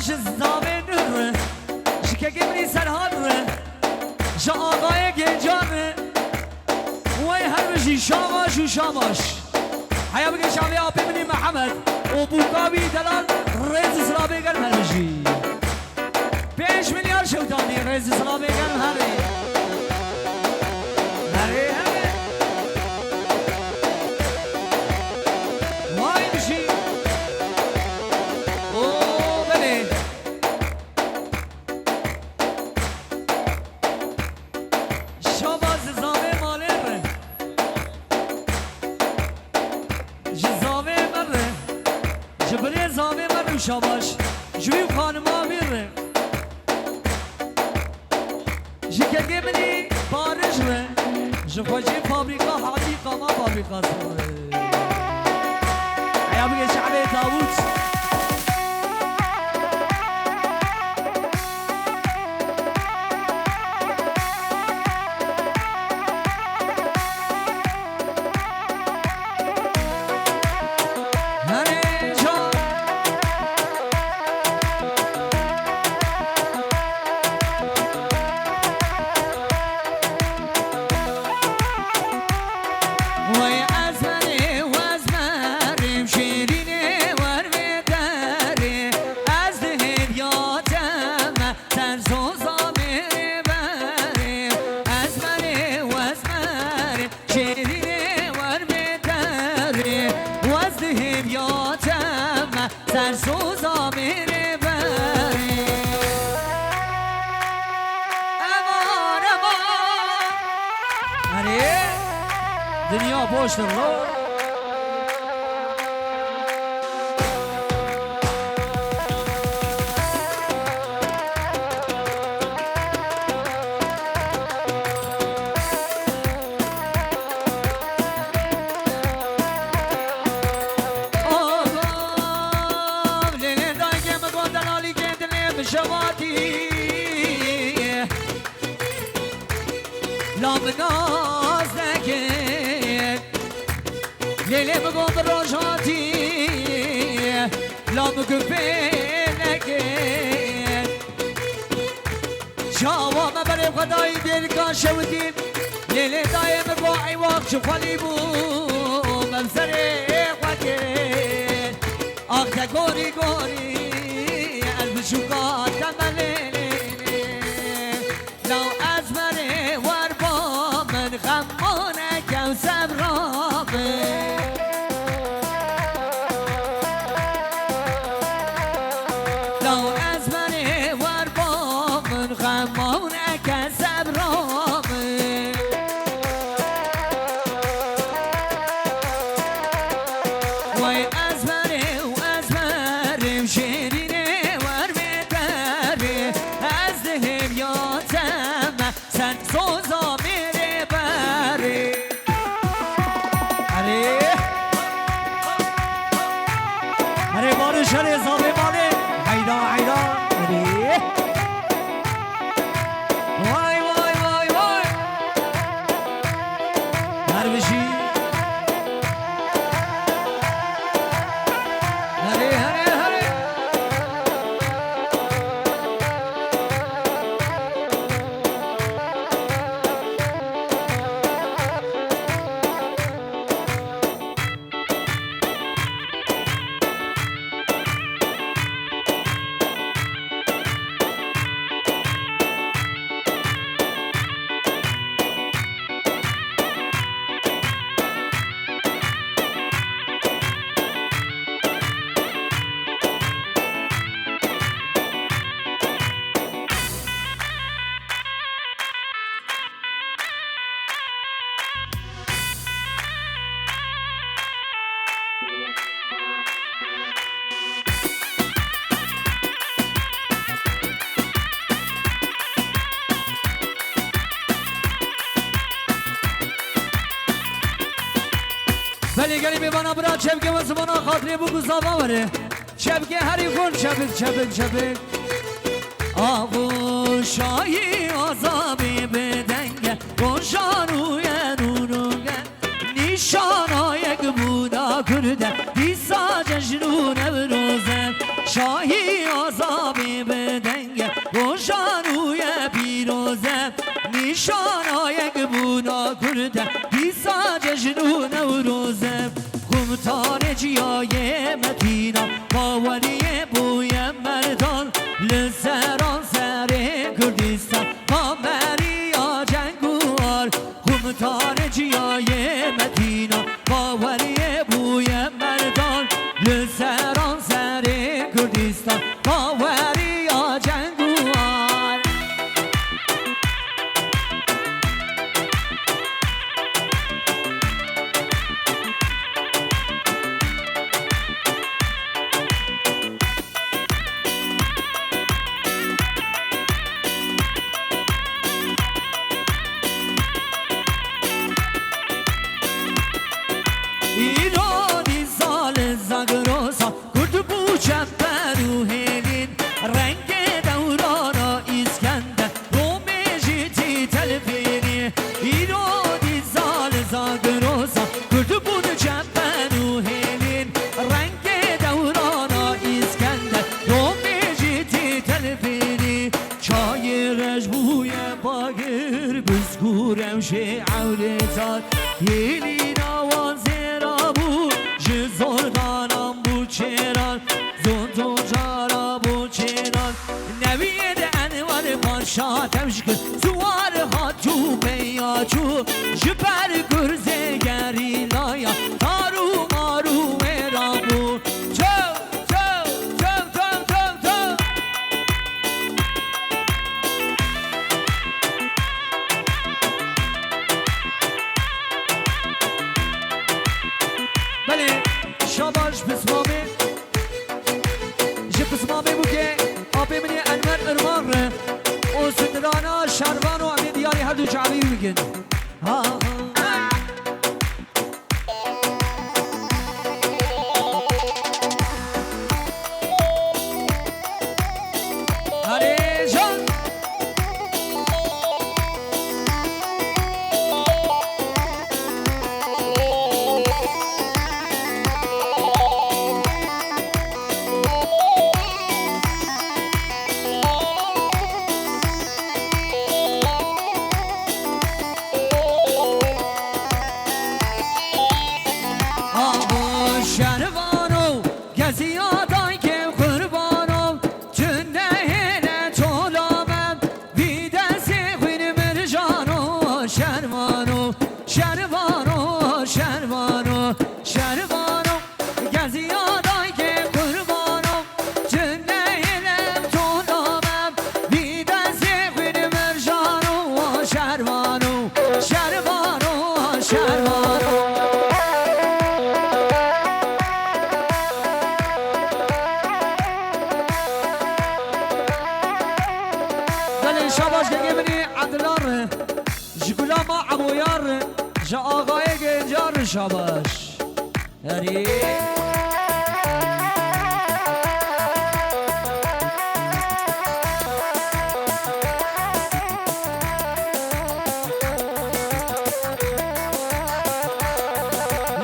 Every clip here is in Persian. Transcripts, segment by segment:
شاباش زاوی نور شکه گمری سرحال جا آقای گنجان وی هر بجی شاباش و شاباش حیا بگه شاوی آبی منی محمد و بوکاوی دلال ریز سلابی گرم هر بجی 5 میلیارد شوتانی ریز سلابی گرم هری وای بشی او بله شاباز زاوی ماله ره جزاوی مره جبری زاوی مره شاباش جوی خانما بیره جکرگه منی بارش ره جفاجی فابریکا حدیقا ما فابریکا سره حیا بگه شعبه تابوت دنیا پشت رو لامناز نکن لیلی بگم روشاتی لام گفه نکن جواب برای خدای دلکا شودیم لیلی دایم با ای وقت شفالی بو منظر وکن آخت گوری گوری از شکات تملی لو از من ور با من غمانه و صبرابه لو از من ور با من غمانه و صبرابه وای از من شیرینه ور ببره از دهم یادم سن سوزا میره بره اره بارش اره زابه باله حیدا حیدا اره وای وای وای وای هر بشی اره اره اره ولی گلی بیوانا برا چبگه و زمانا خاطری بگو زابا بره چبگه هری کن چبک آغوشایی آزابی بدنگه گوشانوی نونوگه نیشانای گبودا کرده دیسا جشنونه بروزه شاهی آزابی شانای گبونا کرده دیسا جشن و نوروزه قمتان جیای مدینه باوری بوی مردان لسران سر کردستان قامریا جنگوار قمتان جیای مدینه باوری بوی مردان لسران سر کردستان باوریا جنگوار ایرانی سال زگروسا کرد بوچه برو هلین رنگ دورانا اسکندر رومی جیتی تلفینی ایرانی سال زگروسا کرد بوچه برو هلین رنگ دورانا اسکندر رومی جیتی تلفینی چای رجبوی باگر بزگورم شعولتان یلی نوازه زردانم bu çeran Zonzo cara bu çeran Neviyede envar paşa temşkir Suvar hatu beyaçu Jüper gürze gerilaya Taru maru merabu Çöv çöv çöv çöv çöv çöv Beli شاباش بسمامي جب بسمامي بوكي أبي مني أنور إرمار وسدرانا شروان وعمي دياري هردو شعبي ويجن ها شاباش گیمنی عدلار جگولا ما عبویار جا آقای گنجار شاباش هری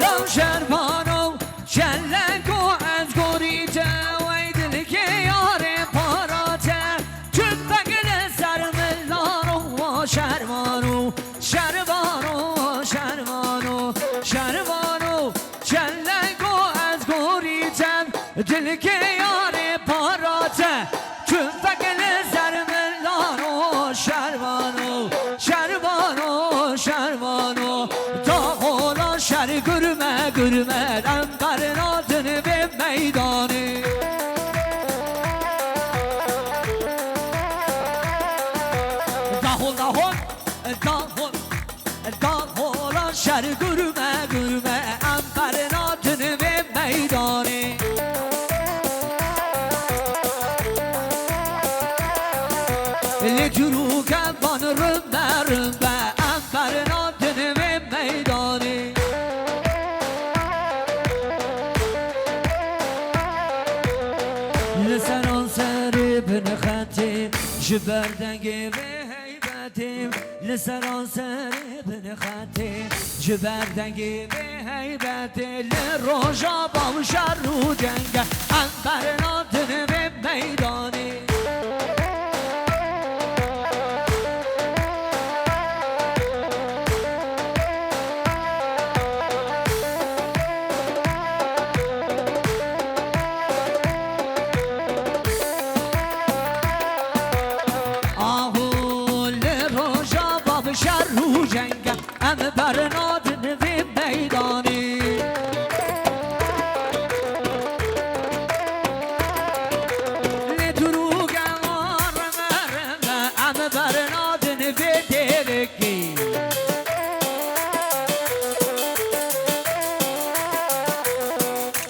لو شربانو چلنگو از گوریته ویدل که یار پاراته شرمانو شرمانو شرمانو شرمانو چلنگو از گوریتم دل که یار پاراته چونفک نظر ملانو شرمانو شرمانو شرمانو تا خولا شر گرمه گرمه انبر ناتن به میدانه داغ شر گرمه گرمه انبر ناتن به میدانه لجرو کبان رمه رمه انبر ناتن به میدانه لسران سر بن خطیم جبردنگ به لسران سر بن خطیم جبردنگ به حیبت لروژا با شر و جنگ انبر ناتن به میدانه برنادن به میدانی لدروگ رمه ام برنادن به درکی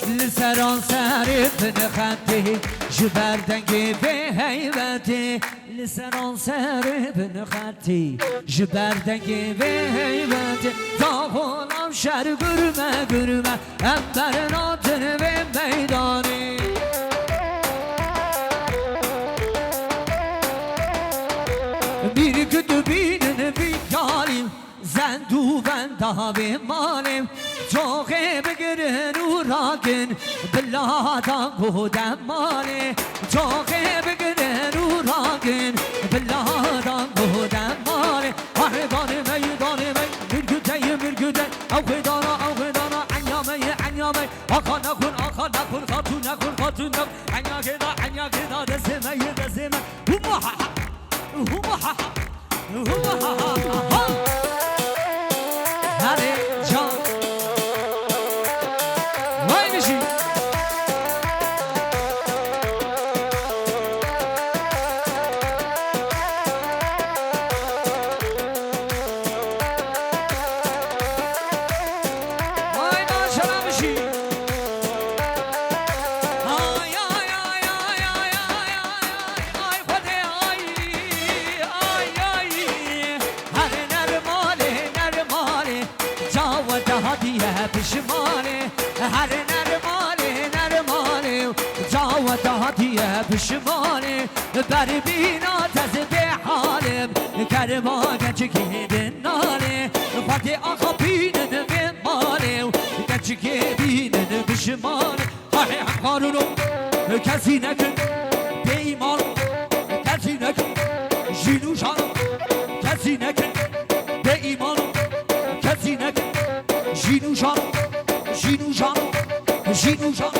لسران سرف نخطی جبردنگی به حیبتی لسران سرف نخطی جبردنگی به حیبتی تا خونم شر گرمه گرمه ام برناتن به میدانی bir kötü birine bir yalim Zendu ben daha bir malim Çok begirin uğragin Billadan kudem mali Çok begirin uğragin Billadan kudem mali Ahridanı meydanı mürgütey Avgıdana anyamey Akanakun katunakun Anyagida desime Humaha Hadi can Vay bir şey Vay maşallah bir şey پشمانه هر نرماله جاوت هدیه پشمانه بر بینا تز به حالم کرمان چکیدن ناله فتی آخا بینن به ماله چکی بینن پشمانه هر قانونو کسی نکن به ایمان کسی نکن جینو شانو کسی نکن به ایمان کسی نکن Jinoujan, Jinoujan, Jinoujan